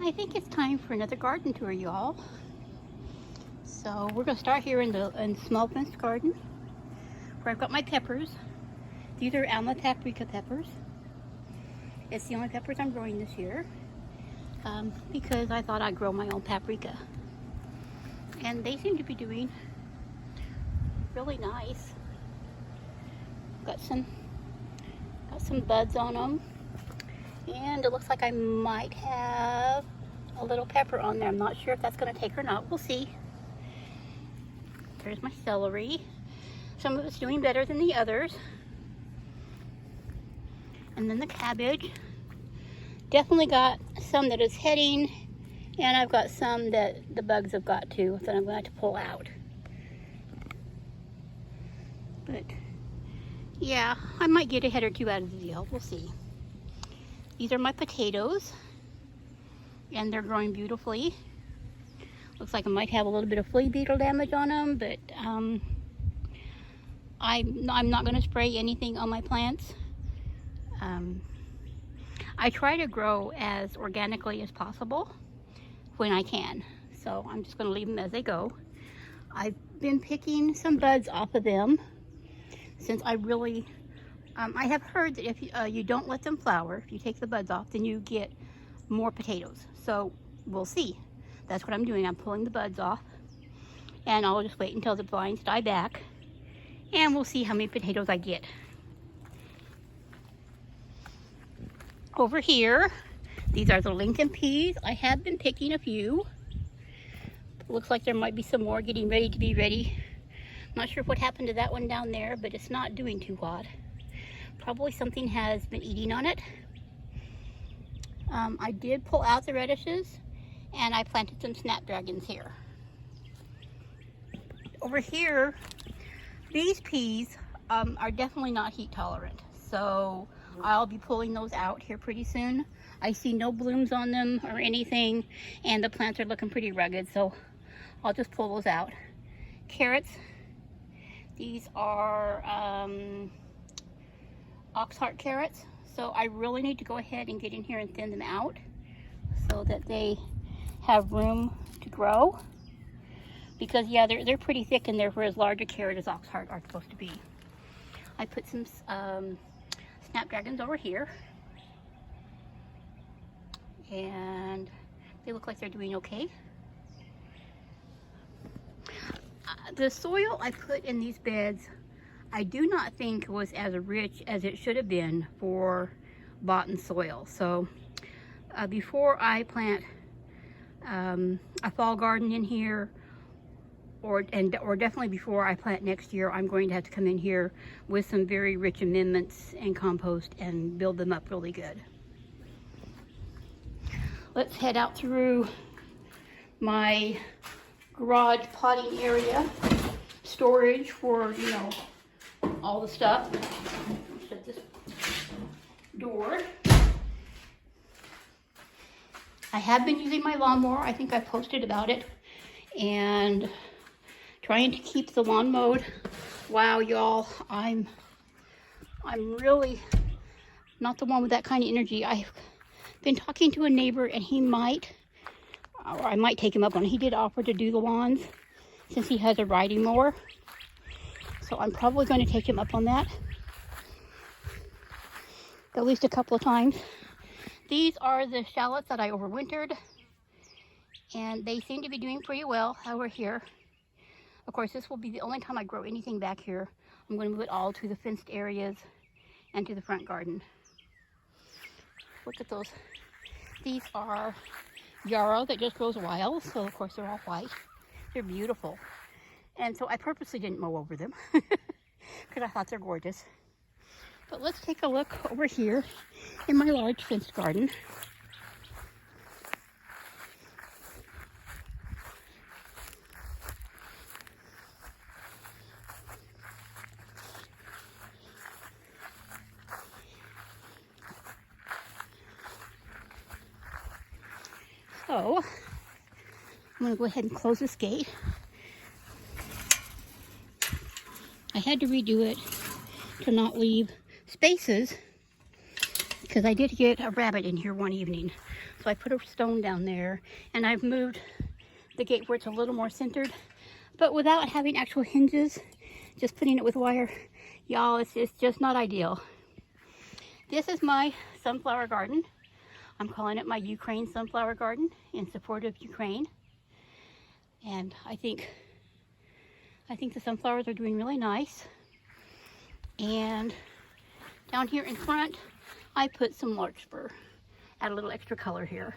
I think it's time for another garden tour, y'all. So we're gonna start here in the small fenced garden where I've got my peppers. These are Alma paprika peppers. It's the only peppers I'm growing this year because I thought I'd grow my own paprika. And they seem to be doing really nice. Got some buds on them. And it looks like I might have a little pepper on there. I'm not sure if that's going to take or not. We'll see. There's my celery. Some of it's doing better than the others. And then the cabbage. Definitely got some that is heading. And I've got some that the bugs have got to that I'm going to have to pull out. But yeah, I might get a head or two out of the deal. We'll see. These are my potatoes, and they're growing beautifully. Looks like I might have a little bit of flea beetle damage on them, but I'm not going to spray anything on my plants. I try to grow as organically as possible when I can, so I'm just going to leave them as they go. I've been picking some buds off of them since I really I have heard that if you don't let them flower, if you take the buds off, then you get more potatoes. So we'll see. That's what I'm doing. I'm pulling the buds off, and I'll just wait until the vines die back, and we'll see how many potatoes I get. Over here, these are the Lincoln peas. I have been picking a few. Looks like there might be some more getting ready to be ready. Not sure what happened to that one down there, but it's not doing too hot. Probably something has been eating on it. I did pull out the radishes, and I planted some snapdragons here. Over here, these peas are definitely not heat tolerant, so I'll be pulling those out here pretty soon. I see no blooms on them or anything, and the plants are looking pretty rugged, so I'll just pull those out. Carrots, these are oxheart carrots, so I really need to go ahead and get in here and thin them out so that they have room to grow, because yeah, they're pretty thick in there, whereas larger carrot as oxheart are supposed to be. I put some snapdragons over here, and they look like they're doing okay. The soil I put in these beds, I do not think was as rich as it should have been for bottom soil. So before I plant a fall garden in here, or definitely before I plant next year, I'm going to have to come in here with some very rich amendments and compost and build them up really good. Let's head out through my garage potting area, storage for, you know, all the stuff. Shut this door. I have been using my lawnmower. I think I posted about it, and trying to keep the lawn mowed. Wow, y'all, I'm really not the one with that kind of energy. I've been talking to a neighbor, and he might, or I might take him up on it. He did offer to do the lawns since he has a riding mower. So I'm probably going to take him up on that at least a couple of times. These are the shallots that I overwintered, and they seem to be doing pretty well over here. Of course, this will be the only time I grow anything back here. I'm going to move it all to the fenced areas and to the front garden. Look at those. These are Yarrow that just grows wild, so of course they're all white. They're beautiful. And so I purposely didn't mow over them because I thought they're gorgeous. But let's take a look over here in my large fenced garden. So I'm going to go ahead and close this gate. I had to redo it to not leave spaces because I did get a rabbit in here one evening. So so I put a stone down there, and I've moved the gate where it's a little more centered, but without having actual hinges, just putting it with wire. Y'all, it's just not ideal. This is my sunflower garden. I'm calling it my Ukraine sunflower garden in support of Ukraine. And I think the sunflowers are doing really nice. And down here in front, I put some larkspur. Add a little extra color here.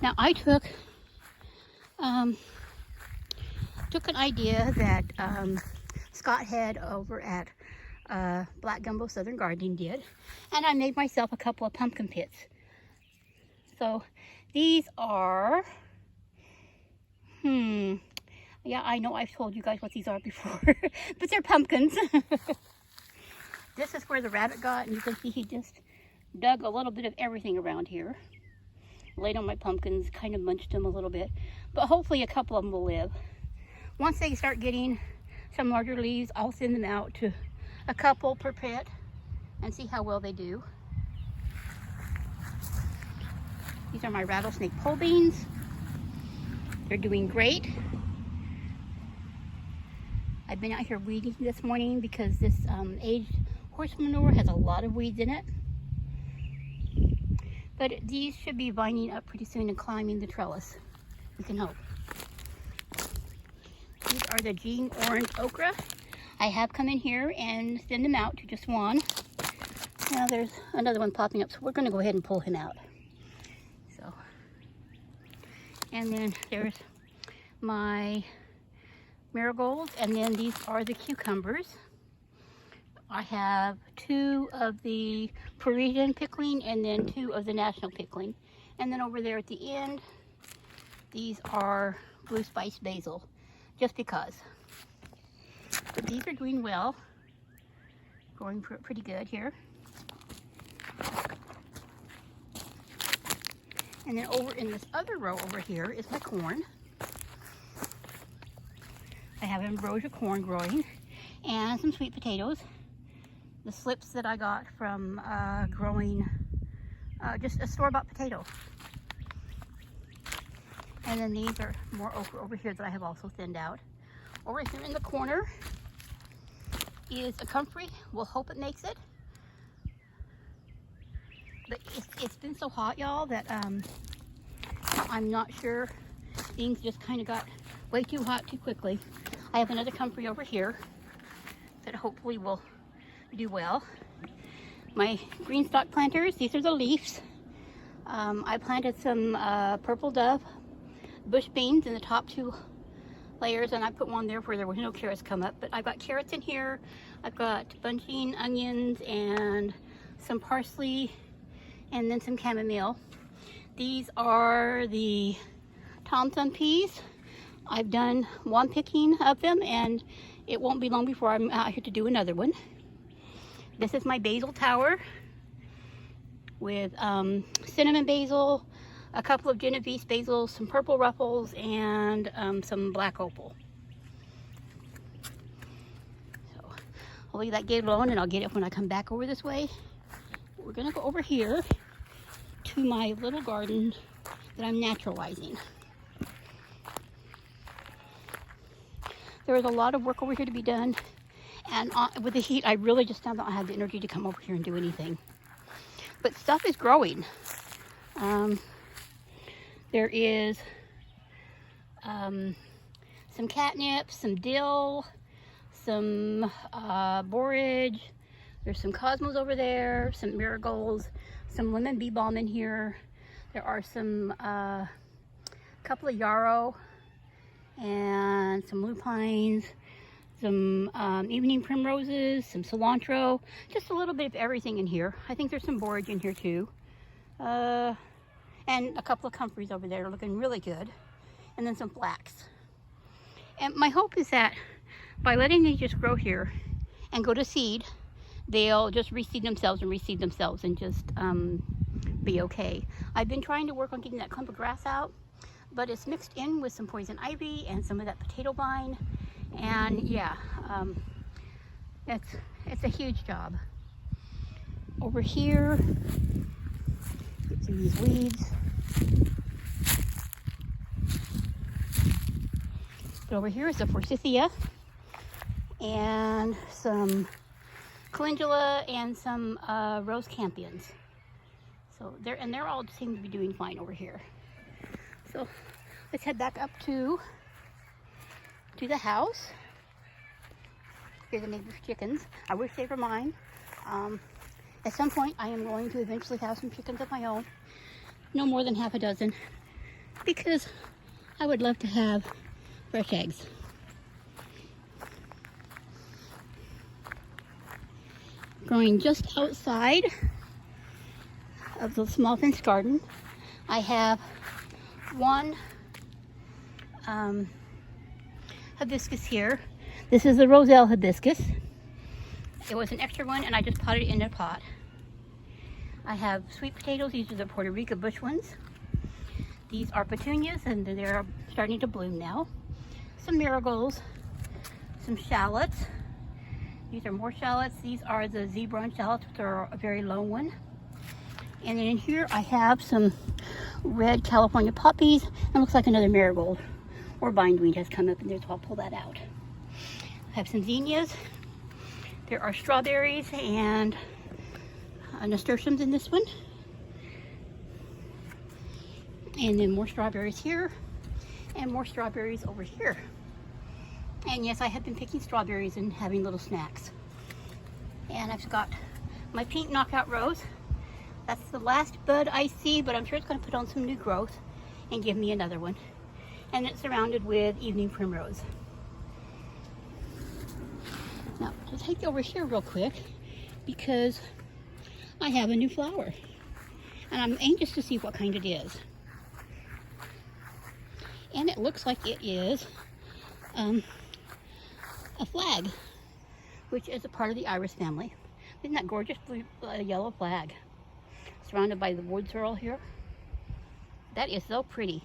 Now I took an idea that Scott had over at Black Gumbo Southern Gardening did, and I made myself a couple of pumpkin pits. So these are, yeah, I know I've told you guys what these are before, but they're pumpkins. This is where the rabbit got, and you can see he just dug a little bit of everything around here. Laid on my pumpkins, kind of munched them a little bit, but hopefully a couple of them will live. Once they start getting some larger leaves, I'll send them out to a couple per pit and see how well they do. These are my rattlesnake pole beans. They're doing great. I've been out here weeding this morning because this aged horse manure has a lot of weeds in it. But these should be vining up pretty soon and climbing the trellis. We can hope. These are the Gene Orange Okra. I have come in here and send them out to just one. Now there's another one popping up, so we're going to go ahead and pull him out. So, and then there's my marigolds, and then these are the cucumbers. I have 2 of the Parisian pickling and then 2 of the national pickling. And then over there at the end, these are blue spice basil, just because. But these are doing well, growing pretty good here. And then over in this other row over here is my corn. I have ambrosia corn growing and some sweet potatoes. The slips that I got from growing just a store-bought potato. And then these are more okra over here that I have also thinned out. Over here in the corner is a comfrey. We'll hope it makes it. But it's been so hot, y'all, that I'm not sure. Things just kind of got way too hot too quickly. I have another comfrey over here that hopefully will do well. My green stalk planters, these are the leaves. I planted some purple dove bush beans in the top 2 layers, and I put one there where there was no carrots come up, but I've got carrots in here. I've got bunching onions and some parsley and then some chamomile. These are the Thompson peas. I've done one picking of them, and it won't be long before I'm out here to do another one. This is my Basil Tower with cinnamon basil, a couple of Genovese basils, some purple ruffles, and some black opal. So I'll leave that gate alone, and I'll get it when I come back over this way. We're gonna go over here to my little garden that I'm naturalizing. There is a lot of work over here to be done, and with the heat, I really just don't have the energy to come over here and do anything. But stuff is growing. There is some catnip, some dill, some borage. There's some cosmos over there, some marigolds, some lemon bee balm in here. There are some couple of yarrow and some lupines, some evening primroses, some cilantro, just a little bit of everything in here. I think there's some borage in here too. And a couple of comfreys over there looking really good. And then some flax. And my hope is that by letting these just grow here and go to seed, they'll just reseed themselves and just be okay. I've been trying to work on getting that clump of grass out, but it's mixed in with some poison ivy and some of that potato vine. And yeah, it's a huge job. Over here, get through these weeds. But over here is a forsythia and some calendula and some rose campions. So they're all seem to be doing fine over here. So let's head back up to the house. Here's the neighbor's chickens. I wish they were mine. At some point, I am going to eventually have some chickens of my own. No more than half a dozen, because I would love to have fresh eggs. Growing just outside of the small fenced garden, I have one hibiscus here. This is the Roselle hibiscus. It was an extra one and I just potted it in a pot. I have sweet potatoes. These are the Puerto Rico bush ones. These are petunias and they're starting to bloom now. Some marigolds, some shallots. These are more shallots. These are the zebra shallots, which are a very low one. And then in here I have some red California poppies. It looks like another marigold or bindweed has come up in there, so I'll pull that out. I have some zinnias. There are strawberries and nasturtiums in this one. And then more strawberries here and more strawberries over here. And yes, I have been picking strawberries and having little snacks. And I've got my pink knockout rose. That's the last bud I see, but I'm sure it's going to put on some new growth and give me another one. And it's surrounded with evening primrose. Now, to take you over here real quick, because I have a new flower. And I'm anxious to see what kind it is. And it looks like it is a flag, which is a part of the iris family. Isn't that gorgeous blue, yellow flag? Surrounded by the wood sorrel here. That is so pretty.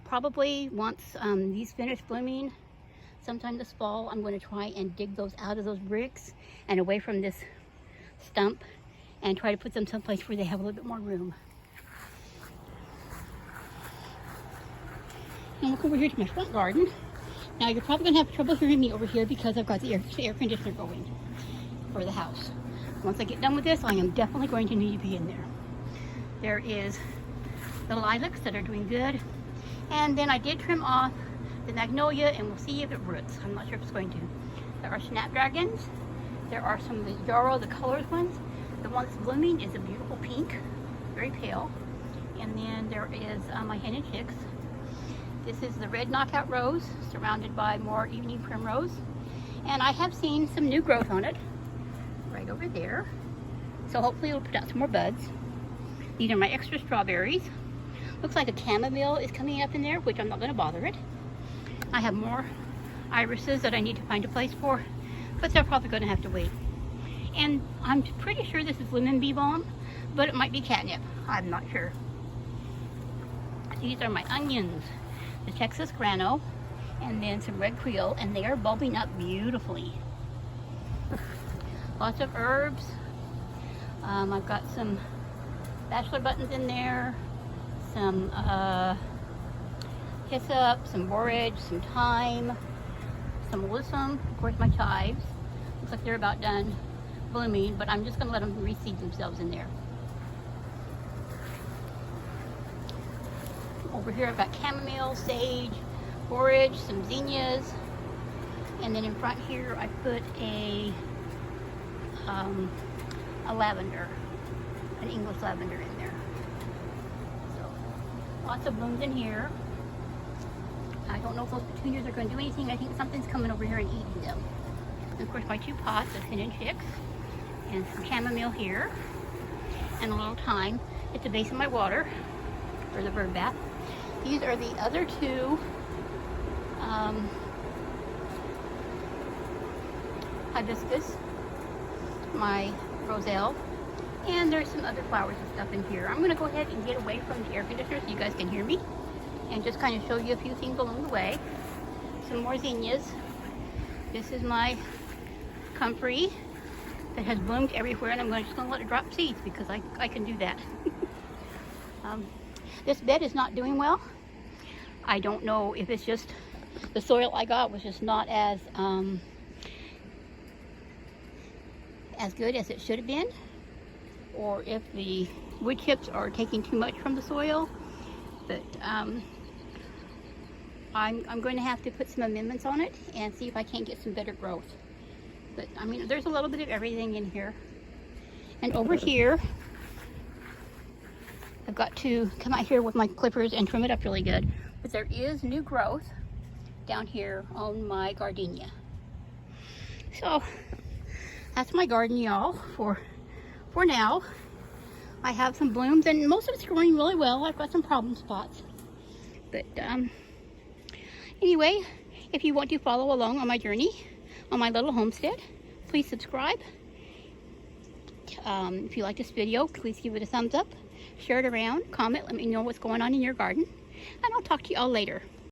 Probably once these finish blooming, sometime this fall, I'm going to try and dig those out of those bricks and away from this stump and try to put them someplace where they have a little bit more room. And look over here to my front garden. Now you're probably going to have trouble hearing me over here because I've got the air conditioner going for the house. Once I get done with this, I am definitely going to need to be in there. There is the lilacs that are doing good. And then I did trim off the magnolia and we'll see if it roots. I'm not sure if it's going to. There are snapdragons. There are some of the Yarrow, the colored ones. The one that's blooming is a beautiful pink, very pale. And then there is my hen and chicks. This is the red knockout rose, surrounded by more evening primrose. And I have seen some new growth on it, right over there. So hopefully it'll put out some more buds. These are my extra strawberries. Looks like a chamomile is coming up in there, which I'm not going to bother it. I have more irises that I need to find a place for, but they're probably going to have to wait. And I'm pretty sure this is lemon bee balm, but it might be catnip. I'm not sure. These are my onions. The Texas grano, and then some red creole, and they are bulbing up beautifully. Lots of herbs. I've got some bachelor buttons in there, some hyssop, some borage, some thyme, some alyssum, of course my chives. Looks like they're about done blooming, but I'm just going to let them reseed themselves in there. Over here I've got chamomile, sage, borage, some zinnias, and then in front here I put a lavender, an English lavender in there. So lots of blooms in here. I don't know if those petunias are going to do anything. I think something's coming over here and eating them. And of course my two pots of hen and chicks, and some chamomile here, and a little thyme at the base of my water for the bird bath. These are the other two hibiscus, my roselle, and there's some other flowers and stuff in here. I'm going to go ahead and get away from the air conditioner so you guys can hear me and just kind of show you a few things along the way. Some more zinnias. This is my Comfrey. that has bloomed everywhere, and I'm just going to let it drop seeds because I can do that. This bed is not doing well. I don't know if it's just the soil I got was just not as good as it should have been, or if the wood chips are taking too much from the soil. But I'm going to have to put some amendments on it and see if I can't get some better growth. But I mean, there's a little bit of everything in here. And over here, I've got to come out here with my clippers and trim it up really good. But there is new growth down here on my gardenia. So that's my garden, y'all, for now. I have some blooms, and most of it's growing really well. I've got some problem spots. But anyway, if you want to follow along on my journey, on my little homestead, please subscribe. If you like this video, please give it a thumbs up, share it around, comment, let me know what's going on in your garden, and I'll talk to you all later.